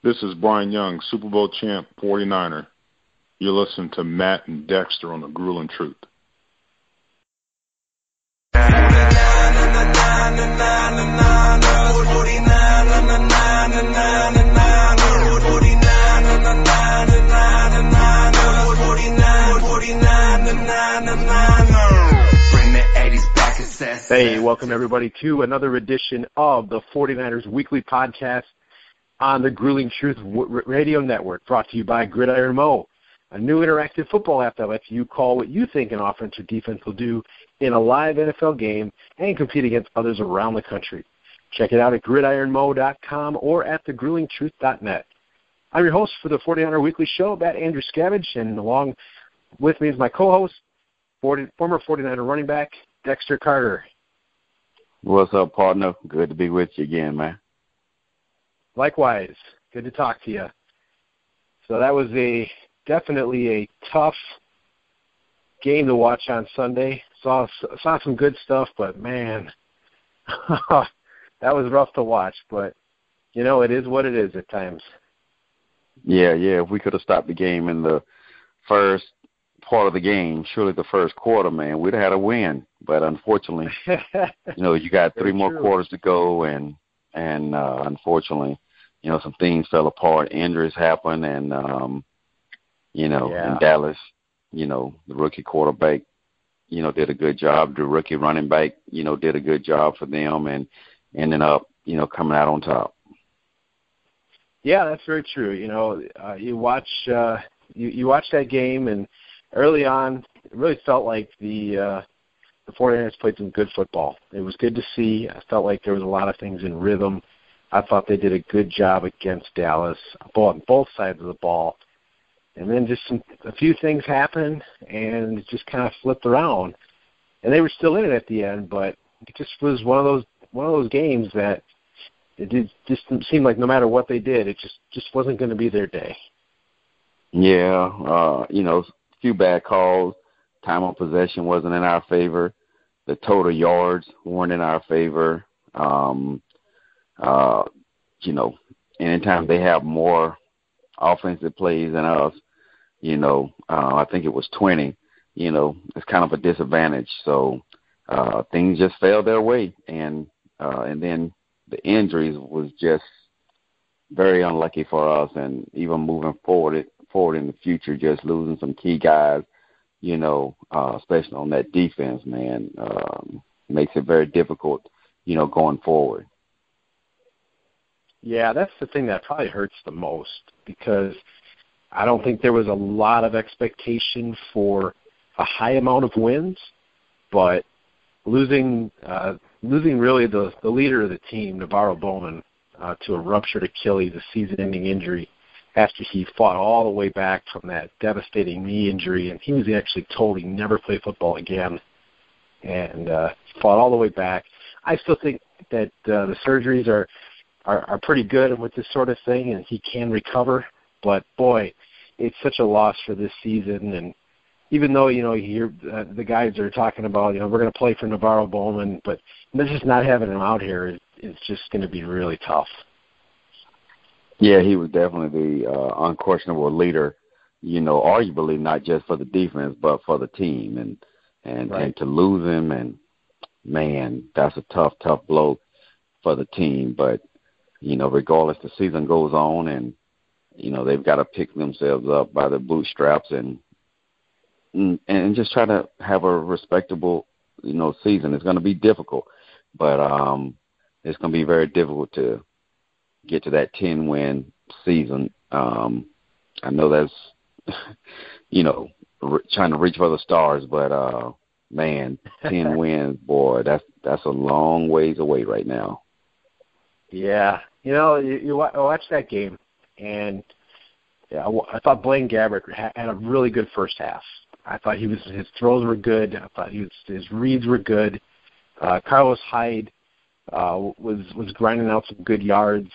This is Brian Young, Super Bowl champ, 49er. You're listening to Matt and Dexter on The Grueling Truth. Hey, welcome everybody to another edition of the 49ers Weekly Podcast on the Grueling Truth Radio Network, brought to you by Gridiron Mo, a new interactive football app that lets you call what you think an offense or defense will do in a live NFL game and compete against others around the country. Check it out at gridironmo.com or at thegruelingtruth.net. I'm your host for the 49er Weekly Show, Matt Andruscavage, and along with me is my co-host, former 49er running back, Dexter Carter. What's up, partner? Good to be with you again, man. Likewise. Good to talk to you. So that was definitely a tough game to watch on Sunday. Saw some good stuff, but, man, that was rough to watch. But, you know, it is what it is at times. Yeah. If we could have stopped the game in the first part of the game, surely the first quarter, man, we'd have had a win. But unfortunately, you got three more quarters to go, and unfortunately, some things fell apart. Injuries happened, and in Dallas, the rookie quarterback, did a good job. The rookie running back, did a good job for them, and ended up, coming out on top. Yeah, that's very true. You watch that game, and early on, it really felt like the 49ers played some good football. It was good to see. I felt like there was a lot of things in rhythm. I thought they did a good job against Dallas on both sides of the ball. And then just a few things happened, and it just kind of flipped around. And they were still in it at the end, but it just was one of those games that it just seemed like no matter what they did, it just wasn't going to be their day. Yeah, a few bad calls. Time of possession wasn't in our favor. The total yards weren't in our favor. Anytime they have more offensive plays than us, I think it was 20, it's kind of a disadvantage. So things just fell their way. And then the injuries was just very unlucky for us. And even moving forward in the future, just losing some key guys, especially on that defense, man, makes it very difficult, going forward. Yeah, that's the thing that probably hurts the most, because I don't think there was a lot of expectation for a high amount of wins, but losing really the leader of the team, Navarro Bowman, to a ruptured Achilles, a season-ending injury, after he fought all the way back from that devastating knee injury, and he was actually told he'd never play football again, and fought all the way back. I still think that the surgeries are pretty good with this sort of thing, and he can recover, but boy, it's such a loss for this season. And even though, you hear the guys are talking about, we're going to play for Navarro Bowman, but just not having him out here is just going to be really tough. Yeah, he was definitely the unquestionable leader, arguably not just for the defense, but for the team. And to lose him, and, man, that's a tough blow for the team. But, regardless, the season goes on, and, they've got to pick themselves up by the bootstraps and just try to have a respectable, season. It's going to be difficult, but it's going to be very difficult to get to that 10-win season. I know that's, trying to reach for the stars, but, man, 10 wins, boy, that's a long ways away right now. Yeah. You watch that game, and I thought Blaine Gabbert had a really good first half. I thought his throws were good. I thought his reads were good. Carlos Hyde was grinding out some good yards.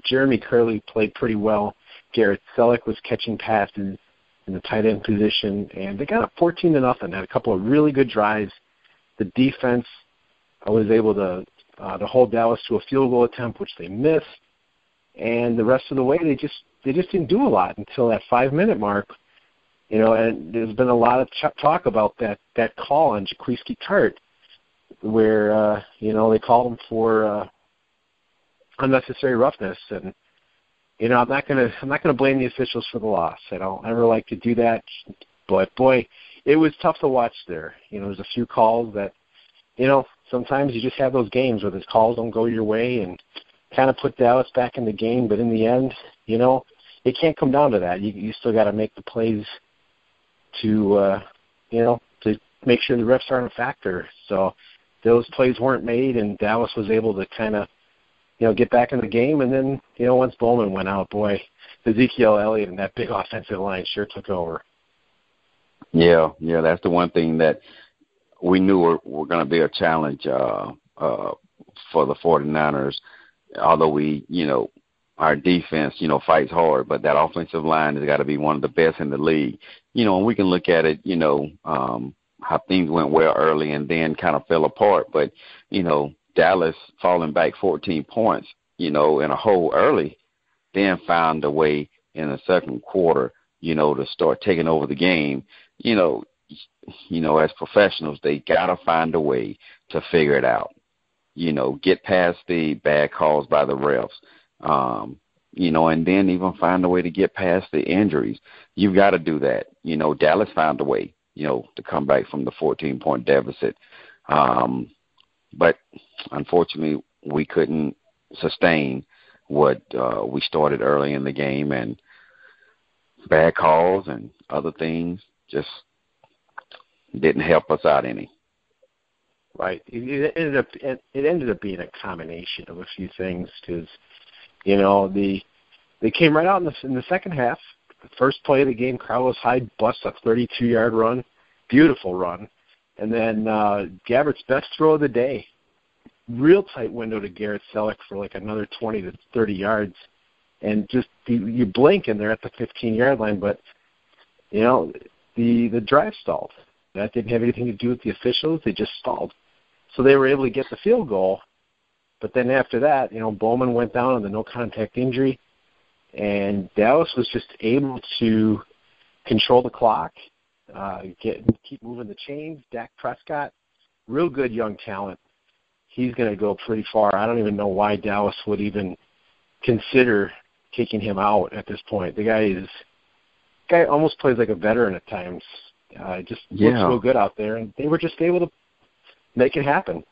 Jeremy Curley played pretty well. Garrett Selleck was catching passes in the tight end position, and they got up 14-0. Had a couple of really good drives. The defense was able to hold Dallas to a field goal attempt, which they missed. and the rest of the way they just didn't do a lot until that 5-minute mark. And there's been a lot of talk about that call on Jaquiski Tartt, where they called him for unnecessary roughness, and I'm not gonna blame the officials for the loss. I don't ever like to do that, but boy, it was tough to watch there. There's a few calls that, sometimes you just have those games where the calls don't go your way and kind of put Dallas back in the game, but in the end, it can't come down to that. You still got to make the plays to make sure the refs aren't a factor. So those plays weren't made, and Dallas was able to kind of, get back in the game. And then, once Bowman went out, boy, Ezekiel Elliott and that big offensive line sure took over. Yeah, that's the one thing that we knew were going to be a challenge for the 49ers, although we, our defense, fights hard, but that offensive line has got to be one of the best in the league. And we can look at it, how things went well early and then kind of fell apart. But, Dallas falling back 14 points, in a hole early, then found a way in the second quarter, to start taking over the game. As professionals, they got to find a way to figure it out, get past the bad calls by the refs, and then even find a way to get past the injuries. You've got to do that. Dallas found a way, to come back from the 14-point deficit. But unfortunately, we couldn't sustain what we started early in the game, and bad calls and other things just didn't help us out any. Right. It ended up being a combination of a few things because, they came right out in the second half. The first play of the game, Carlos Hyde busts a 32-yard run, beautiful run, and then Gabbert's best throw of the day, real tight window to Garrett Selleck for like another 20 to 30 yards, and just you blink and they're at the 15-yard line, but the drive stalled. That didn't have anything to do with the officials. They just stalled. So they were able to get the field goal. But then after that, Bowman went down on the no-contact injury, and Dallas was just able to control the clock, keep moving the chains. Dak Prescott, real good young talent. He's going to go pretty far. I don't even know why Dallas would even consider taking him out at this point. The guy almost plays like a veteran at times. Just looks real good out there, and they were just able to make it happen.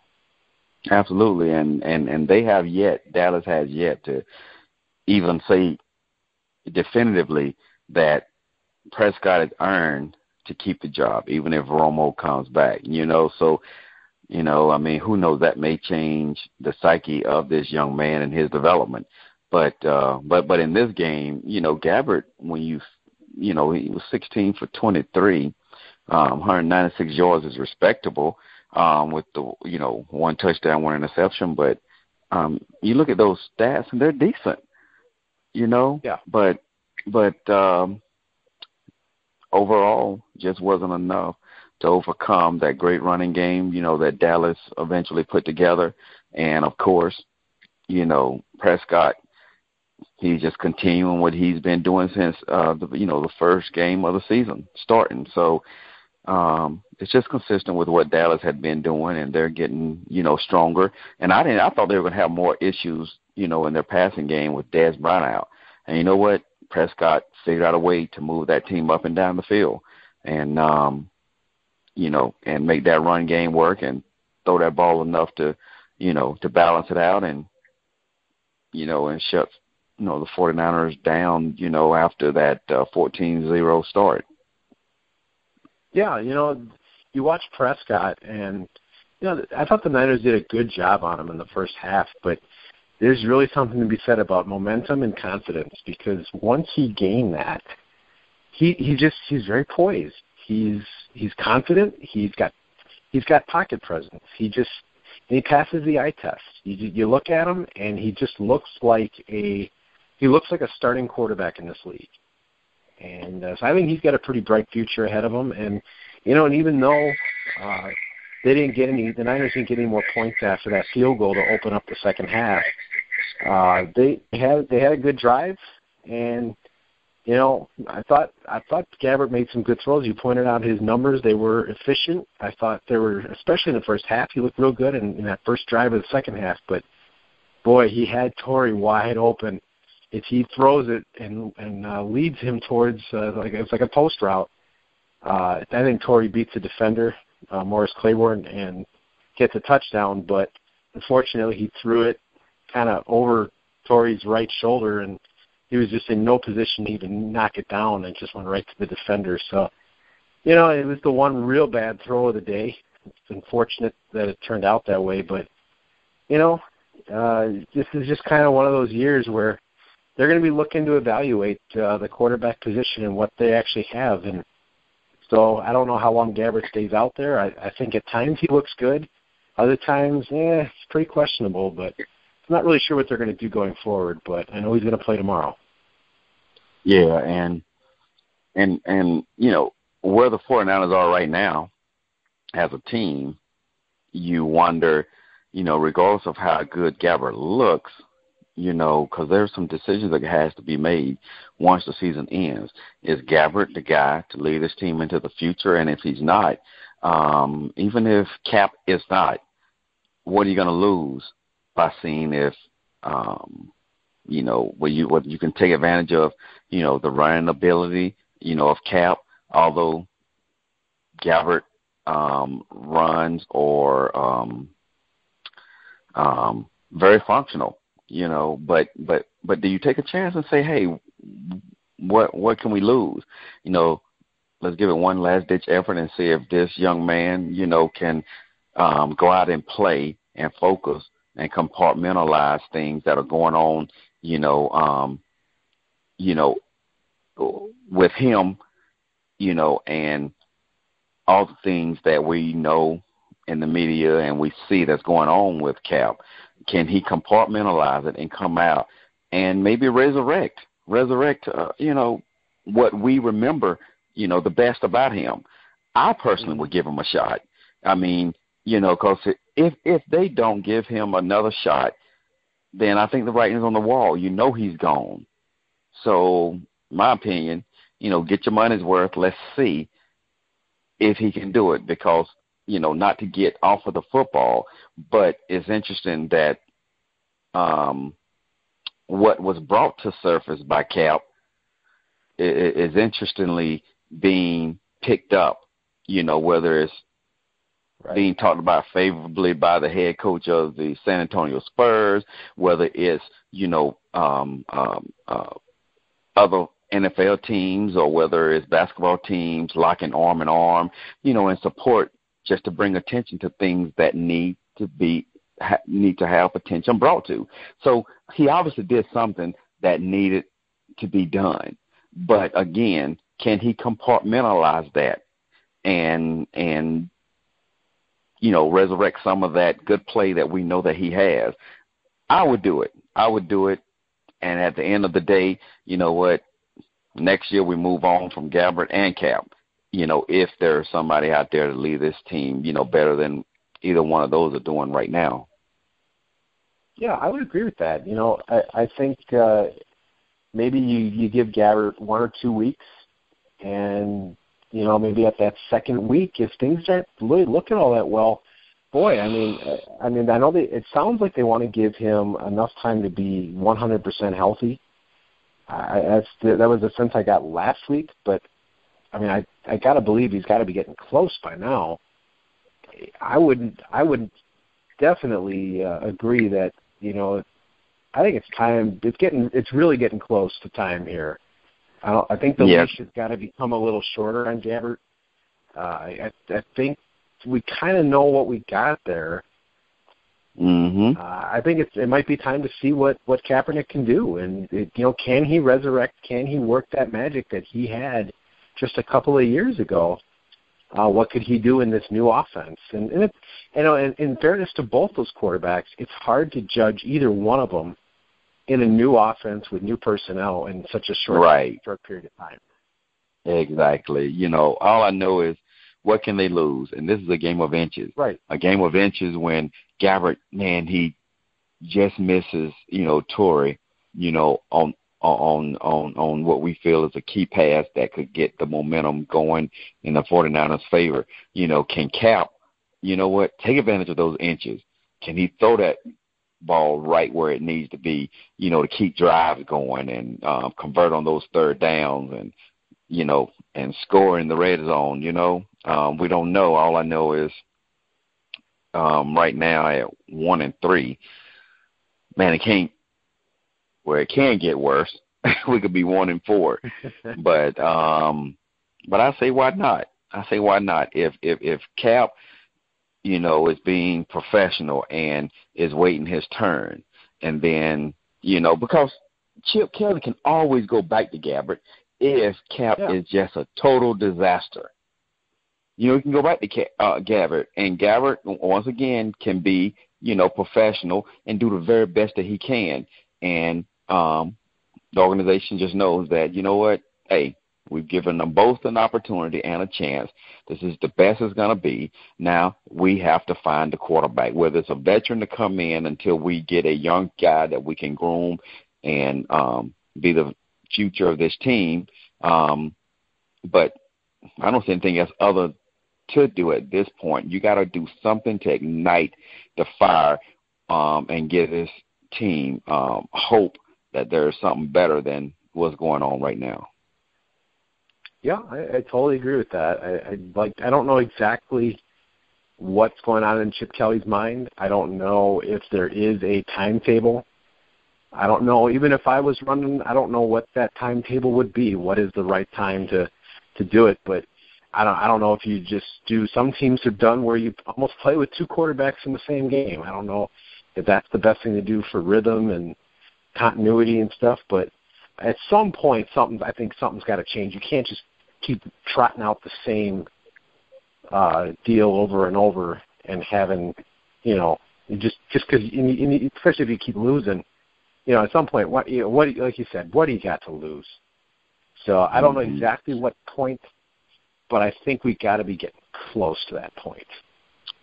Absolutely, and Dallas has yet to even say definitively that Prescott has earned to keep the job, even if Romo comes back. So, who knows, that may change the psyche of this young man and his development. But in this game, Gabbert, when he was 16 for 23. 196 yards is respectable with the, one touchdown, one interception. But you look at those stats, and they're decent, Yeah. But overall, just wasn't enough to overcome that great running game, that Dallas eventually put together. And, of course, Prescott, he's just continuing what he's been doing since the first game of the season starting. So it's just consistent with what Dallas had been doing, and they're getting stronger. And I thought they were going to have more issues in their passing game with Dez Bryant out. And you know what? Prescott figured out a way to move that team up and down the field, and and make that run game work and throw that ball enough to to balance it out and and shut the 49ers down, after that 14-0 start. Yeah, you watch Prescott, and, I thought the Niners did a good job on him in the first half, but there's really something to be said about momentum and confidence, because once he gained that, he's very poised. He's confident. He's got pocket presence. He passes the eye test. You look at him, and he just looks like a starting quarterback in this league. And so I think he's got a pretty bright future ahead of him. And, and even though the Niners didn't get any more points after that field goal to open up the second half, They had a good drive, and I thought Gabbert made some good throws. You pointed out his numbers; they were efficient. I thought they were, especially in the first half, he looked real good in that first drive of the second half. But boy, he had Torrey wide open. If he throws it and leads him towards it's like a post route, I think Torrey beats the defender, Morris Claiborne, and gets a touchdown. But unfortunately, he threw it kind of over Torrey's right shoulder, and he was just in no position to even knock it down, and just went right to the defender. So, it was the one real bad throw of the day. It's unfortunate that it turned out that way, but, this is just kind of one of those years where they're going to be looking to evaluate the quarterback position and what they actually have. And so I don't know how long Gabbert stays out there. I think at times he looks good. Other times, it's pretty questionable, but I'm not really sure what they're going to do going forward, but I know he's going to play tomorrow. Yeah, and where the 49ers are right now as a team, you wonder, regardless of how good Gabbert looks, because there's some decisions that has to be made once the season ends. Is Gabbert the guy to lead this team into the future? And if he's not, even if Cap is not, what are you going to lose by seeing if, what you can take advantage of, the running ability, of Cap, although Gabbert runs or very functional, but do you take a chance and say, hey, what can we lose? Let's give it one last ditch effort and see if this young man, can go out and play and focus and compartmentalize things that are going on, with him, and all the things that we know in the media and we see that's going on with Cap. Can he compartmentalize it and come out and maybe resurrect, what we remember, the best about him? I personally would give him a shot. I mean, because if they don't give him another shot, then I think the writing's on the wall. He's gone. So, my opinion, get your money's worth. Let's see if he can do it, because, not to get off of the football, but it's interesting that what was brought to surface by Cap is interestingly being picked up, whether it's being talked about favorably by the head coach of the San Antonio Spurs, whether it's, other NFL teams, or whether it's basketball teams locking arm in arm, in support, just to bring attention to things that need to have attention brought to. So he obviously did something that needed to be done. But again, can he compartmentalize that and resurrect some of that good play that we know that he has? I would do it. And at the end of the day, next year we move on from Gabbert and Cap. If there's somebody out there to lead this team, better than either one of those are doing right now. Yeah, I would agree with that. I think maybe you give Gabbert 1 or 2 weeks, and maybe at that second week, if things aren't really looking all that well, boy, I know it sounds like they want to give him enough time to be 100% healthy. That was the sense I got last week, but I got to believe he's got to be getting close by now. I would definitely agree that I think it's time. It's really getting close to time here. I think the leash has got to become a little shorter on Gabbert. I think we kind of know what we got there. Mm-hmm. I think it might be time to see what Kaepernick can do, and can he resurrect? Can he work that magic that he had just a couple of years ago? What could he do in this new offense? And in fairness to both those quarterbacks, it's hard to judge either one of them in a new offense with new personnel in such a short period of time. Exactly. All I know is, what can they lose? And this is a game of inches. Right. A game of inches when Gabbert, man, he just misses, Torrey, on what we feel is a key pass that could get the momentum going in the 49ers' favor. Can Cap, take advantage of those inches? Can he throw that ball right where it needs to be, to keep drives going and convert on those third downs and, and score in the red zone, we don't know. All I know is right now at 1-3, man, it can get worse. We could be 1-4, but I say why not? If Cap, is being professional and is waiting his turn, and then because Chip Kelly can always go back to Gabbert if Cap is just a total disaster. You can go back to Gabbert, and Gabbert once again can be professional and do the very best that he can, and the organization just knows that, hey, we've given them both an opportunity and a chance. This is the best it's going to be. Now we have to find the quarterback, whether it's a veteran to come in until we get a young guy that we can groom and be the future of this team. But I don't see anything else other to do at this point. You got to do something to ignite the fire and give this team hope that there's something better than what's going on right now. Yeah, I totally agree with that. I don't know exactly what's going on in Chip Kelly's mind. I don't know if there is a timetable. I don't know. Even if I was running, I don't know what that timetable would be. What is the right time to do it? But I don't know if you just do. Some teams have done where you almost play with two quarterbacks in the same game. I don't know if that's the best thing to do for rhythm and continuity and stuff. But at some point, I think something's got to change. You can't just keep trotting out the same deal over and over and having, just because, especially if you keep losing, at some point, what like you said, what do you got to lose? So I don't know exactly what point, but I think we got to be getting close to that point.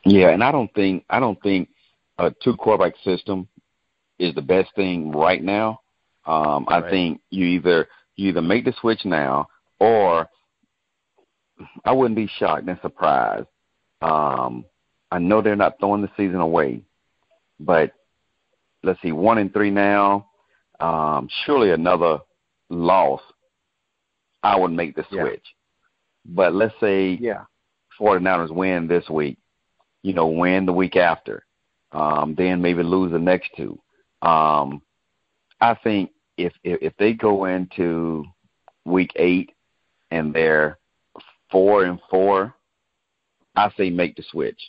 Yeah, and I don't think a two quarterback system is the best thing right now. I think you either make the switch now, or I wouldn't be shocked and surprised. I know they're not throwing the season away, but let's see, 1-3 now. Surely another loss, I would make the switch. But let's say 49ers win this week, win the week after, then maybe lose the next two. I think if they go into week 8 and they're 4-4, I say make the switch.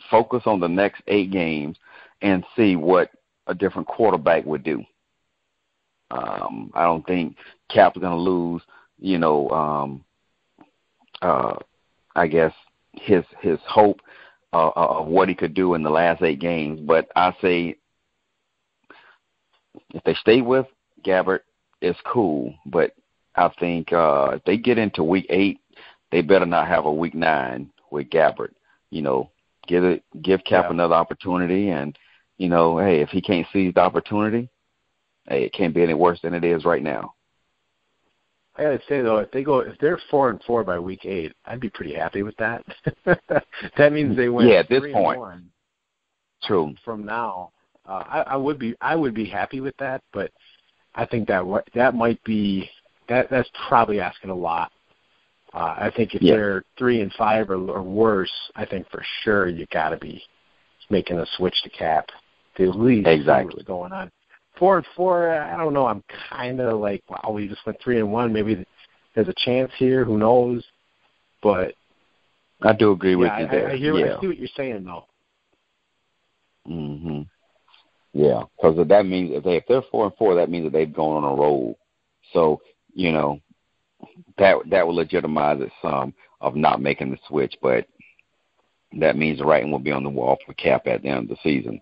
Focus on the next 8 games and see what a different quarterback would do. I don't think Cap's going to lose, I guess his hope of what he could do in the last 8 games. But I say if they stay with Gabbert, it's cool. But I think if they get into week 8, they better not have a week 9 with Gabbert. Give Cap another opportunity, and hey, if he can't seize the opportunity, hey, it can't be any worse than it is right now. I gotta say though, if they're 4-4 by week 8, I'd be pretty happy with that. That means they win. Yeah, at this point. True. From now, I would be happy with that, but I think that might be that's probably asking a lot. I think if they're 3-5 or worse, I think for sure you got to be making a switch to Cap to at least see what's going on. 4-4, I don't know. I'm kind of like, wow, we just went 3-1. Maybe there's a chance here. Who knows? But I do agree with you there. I see what you're saying though. Mhm. Yeah, because that means if they're 4-4, that means that they've gone on a roll. So that will legitimize it some of not making the switch, but that means the writing will be on the wall for Cap at the end of the season.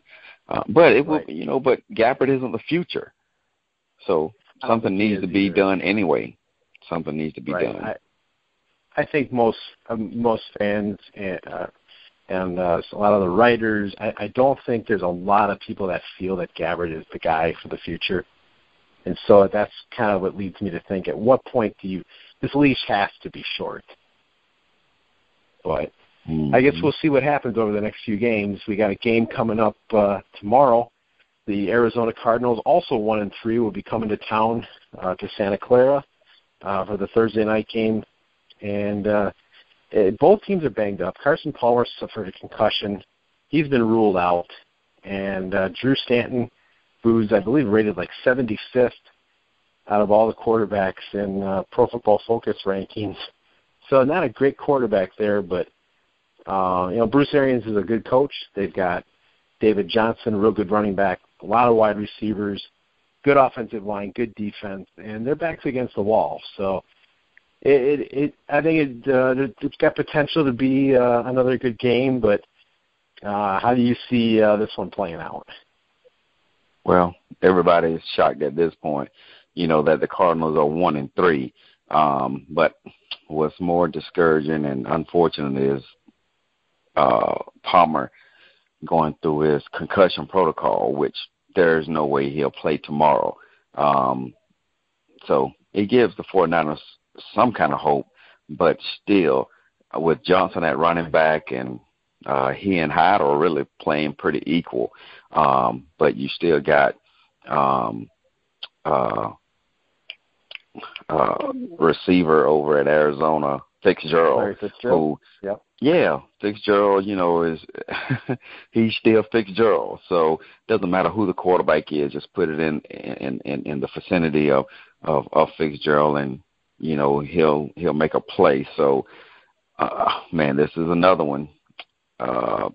But it will, but Gabbert isn't the future, so something needs to be done anyway. Something needs to be done. I think most fans and a lot of the writers. I don't think there's a lot of people that feel that Gabbert is the guy for the future. And so that's kind of what leads me to think, at what point this leash has to be short. But I guess we'll see what happens over the next few games. We got a game coming up tomorrow. The Arizona Cardinals, also 1-3, will be coming to town to Santa Clara for the Thursday night game. And both teams are banged up. Carson Palmer suffered a concussion. He's been ruled out. And Drew Stanton, who's, I believe, rated like 75th out of all the quarterbacks in Pro Football Focus rankings. So not a great quarterback there, but, Bruce Arians is a good coach. They've got David Johnson, a real good running back, a lot of wide receivers, good offensive line, good defense, and their back's against the wall. So I think it's got potential to be another good game, but how do you see this one playing out? Well, everybody is shocked at this point, that the Cardinals are 1-3. But what's more discouraging and unfortunate is Palmer going through his concussion protocol, which there's no way he'll play tomorrow. So it gives the 49ers some kind of hope, but still, with Johnson at running back and he and Hyde are really playing pretty equal, but you still got receiver over at Arizona, Fitzgerald, who, Fitzgerald, is he's still Fitzgerald. So it doesn't matter who the quarterback is, just put it in the vicinity of Fitzgerald, and he'll make a play. So, this is another one that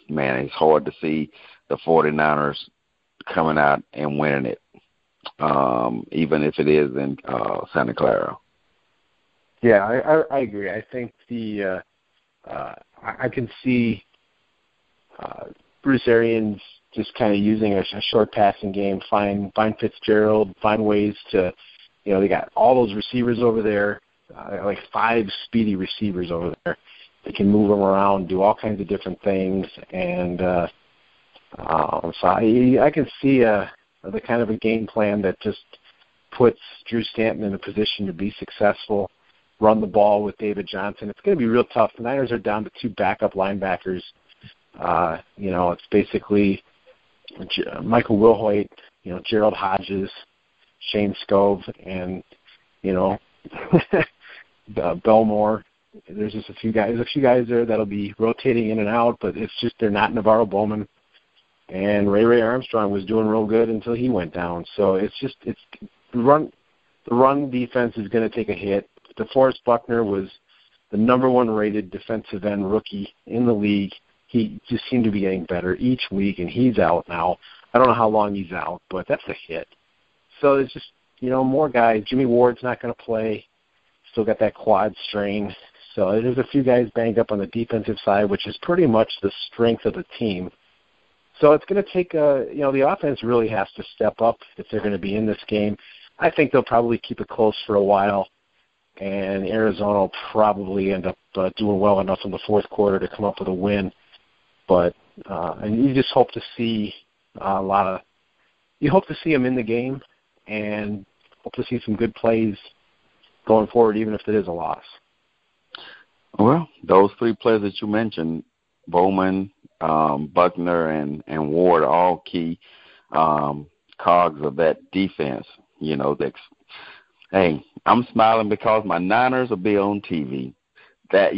it's hard to see the 49ers coming out and winning it, even if it is in Santa Clara. Yeah, I agree. I think I can see Bruce Arians just kind of using a short passing game, find Fitzgerald, find ways to, they got all those receivers over there, like 5 speedy receivers over there. They can move them around, do all kinds of different things, and so I can see the kind of a game plan that just puts Drew Stanton in a position to be successful, run the ball with David Johnson. It's going to be real tough. The Niners are down to 2 backup linebackers. It's basically Michael Wilhoit, Gerald Hodges, Shane Scove, and, Belmore. There's just a few guys there that'll be rotating in and out, but it's just they're not Navarro Bowman. And Ray Armstrong was doing real good until he went down. So it's the run defense is going to take a hit. DeForest Buckner was the number 1 rated defensive end rookie in the league. He just seemed to be getting better each week, and he's out now. I don't know how long he's out, but that's a hit. So it's just, more guys. Jimmy Ward's not going to play. Still got that quad strain. So there's a few guys banged up on the defensive side, which is pretty much the strength of the team. So it's going to take, the offense really has to step up if they're going to be in this game. I think they'll probably keep it close for a while, and Arizona will probably end up doing well enough in the fourth quarter to come up with a win. But and you just hope to see you hope to see them in the game, and hope to see some good plays going forward, even if it is a loss. Well, those 3 players that you mentioned, Bowman, Buckner, and Ward, are all key cogs of that defense. Hey, I'm smiling because my Niners will be on TV. That,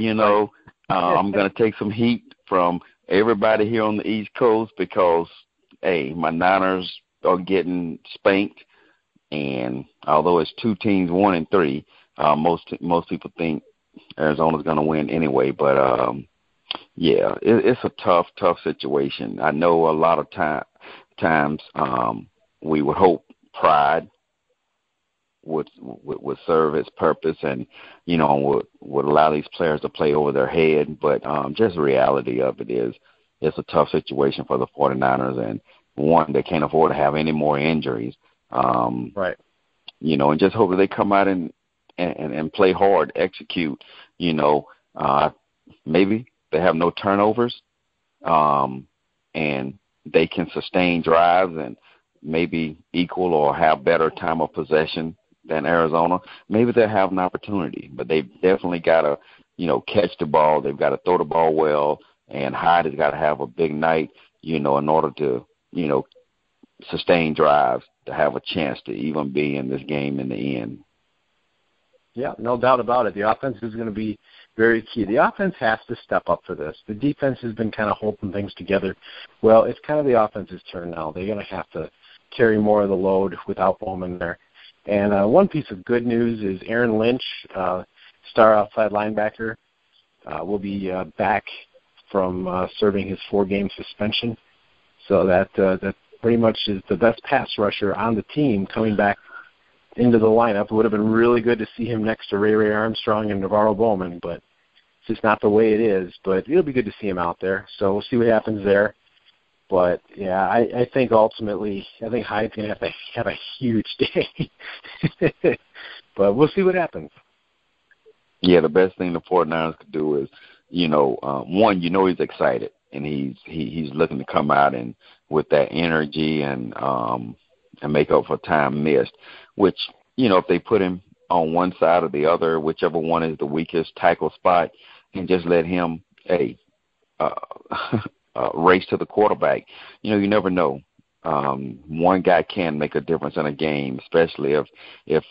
I'm going to take some heat from everybody here on the East Coast because, hey, my Niners are getting spanked. And although it's 2 teams, 1-3, most people think Arizona's going to win anyway. But, it's a tough situation. I know a lot of times we would hope pride would serve its purpose and, would allow these players to play over their head. But just the reality of it is it's a tough situation for the 49ers, and one, they can't afford to have any more injuries. Right. And just hope that they come out and play hard, execute, maybe they have no turnovers, and they can sustain drives and maybe equal or have better time of possession than Arizona, maybe they'll have an opportunity. But they've definitely got to, catch the ball. They've got to throw the ball well, and Hyde has got to have a big night, in order to, sustain drives to have a chance to even be in this game in the end. Yeah, no doubt about it. The offense is going to be very key. The offense has to step up for this. The defense has been kind of holding things together. Well, it's kind of the offense's turn now. They're going to have to carry more of the load without Bowman there. And one piece of good news is Aaron Lynch, star outside linebacker, will be back from serving his 4-game suspension. So that pretty much is the best pass rusher on the team coming back into the lineup. It would have been really good to see him next to Ray Armstrong and Navarro Bowman, but it's just not the way it is. But it'll be good to see him out there. So we'll see what happens there. But, yeah, I think ultimately, Hyde's going to have a huge day. But we'll see what happens. Yeah, the best thing the 49ers could do is, one, he's excited, and he's looking to come out and with that energy and make up for time missed, which, if they put him on one side or the other, whichever one is the weakest tackle spot, and just let him, race to the quarterback. You never know. One guy can make a difference in a game, especially if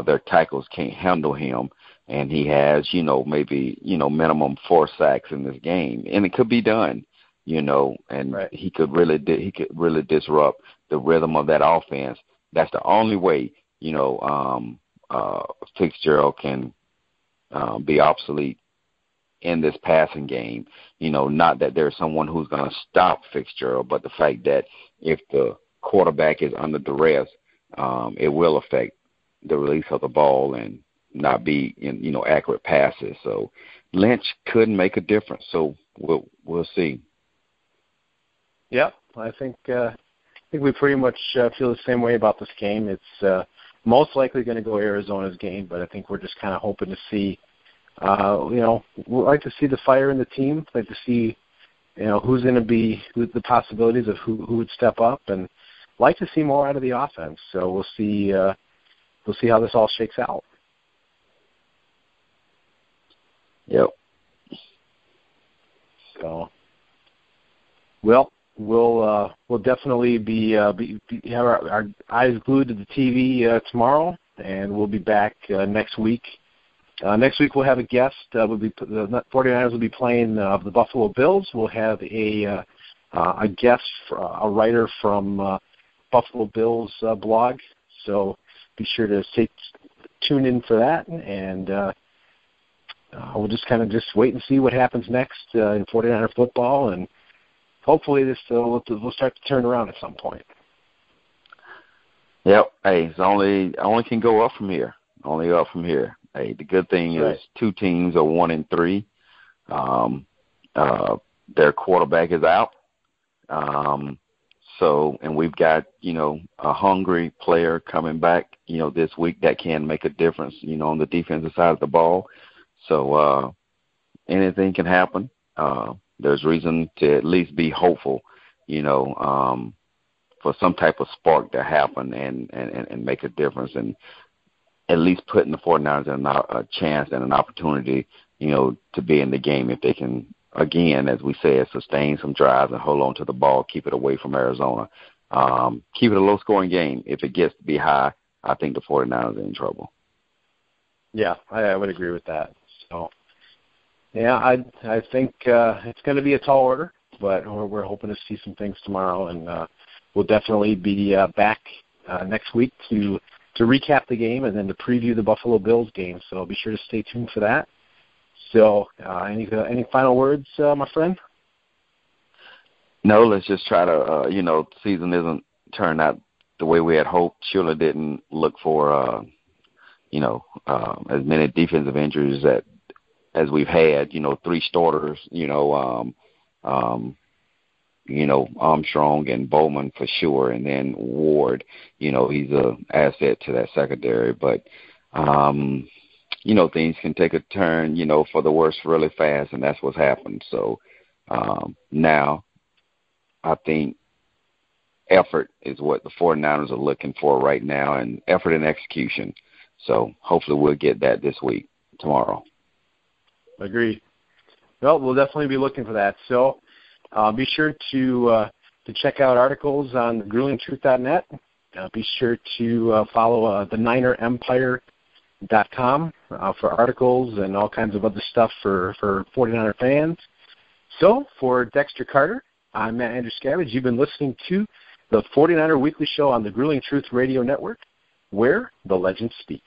their tackles can't handle him, and he has, maybe, minimum 4 sacks in this game, and it could be done, and right. he could really disrupt the rhythm of that offense. That's the only way, Fitzgerald can be obsolete in this passing game. Not that there's someone who's going to stop Fitzgerald, but the fact that if the quarterback is under duress, it will affect the release of the ball and not be in, accurate passes. So Lynch could make a difference. So we'll see. Yeah, I think we pretty much feel the same way about this game. It's most likely going to go Arizona's game, but I think we're just kind of hoping to see. We'd like to see the fire in the team. Like to see, who's going to be the possibilities of who would step up, and like to see more out of the offense. So we'll see how this all shakes out. Yep. So, well, we'll definitely be have our eyes glued to the TV tomorrow, and we'll be back next week. Next week we'll have a guest. The 49ers will be playing the Buffalo Bills. We'll have a guest, a writer from Buffalo Bills blog. So be sure to tune in for that, and we'll just kind of wait and see what happens next in 49er football, and hopefully this will start to turn around at some point. Yep. Hey, it's only can go up from here. Only up from here. Hey, the good thing is 2 teams are 1-3. Their quarterback is out. And we've got, a hungry player coming back, this week that can make a difference, on the defensive side of the ball. So anything can happen. There's reason to at least be hopeful, for some type of spark to happen and make a difference, and at least putting the 49ers in a chance and an opportunity, to be in the game if they can, again, as we said, sustain some drives and hold on to the ball, keep it away from Arizona. Keep it a low-scoring game. If it gets to be high, I think the 49ers are in trouble. Yeah, I would agree with that. So, yeah, I think it's going to be a tall order, but we're hoping to see some things tomorrow, and we'll definitely be back next week to recap the game and then to preview the Buffalo Bills game. So be sure to stay tuned for that. So any final words, my friend? No, let's just try to, season isn't turned out the way we had hoped. Shula didn't look for, as many defensive injuries as we've had, 3 starters, Armstrong and Bowman for sure, and then Ward, he's an asset to that secondary. But, things can take a turn, for the worse really fast, and that's what's happened. So now I think effort is what the 49ers are looking for right now, and effort and execution. So hopefully we'll get that this week, tomorrow. Agreed. Well, we'll definitely be looking for that. So be sure to check out articles on gruelingtruth.net. Be sure to follow the NinerEmpire.com for articles and all kinds of other stuff for 49er fans. So for Dexter Carter, I'm Matt Andruscavage. You've been listening to the 49er Weekly Show on the Grueling Truth Radio Network, where the legends speak.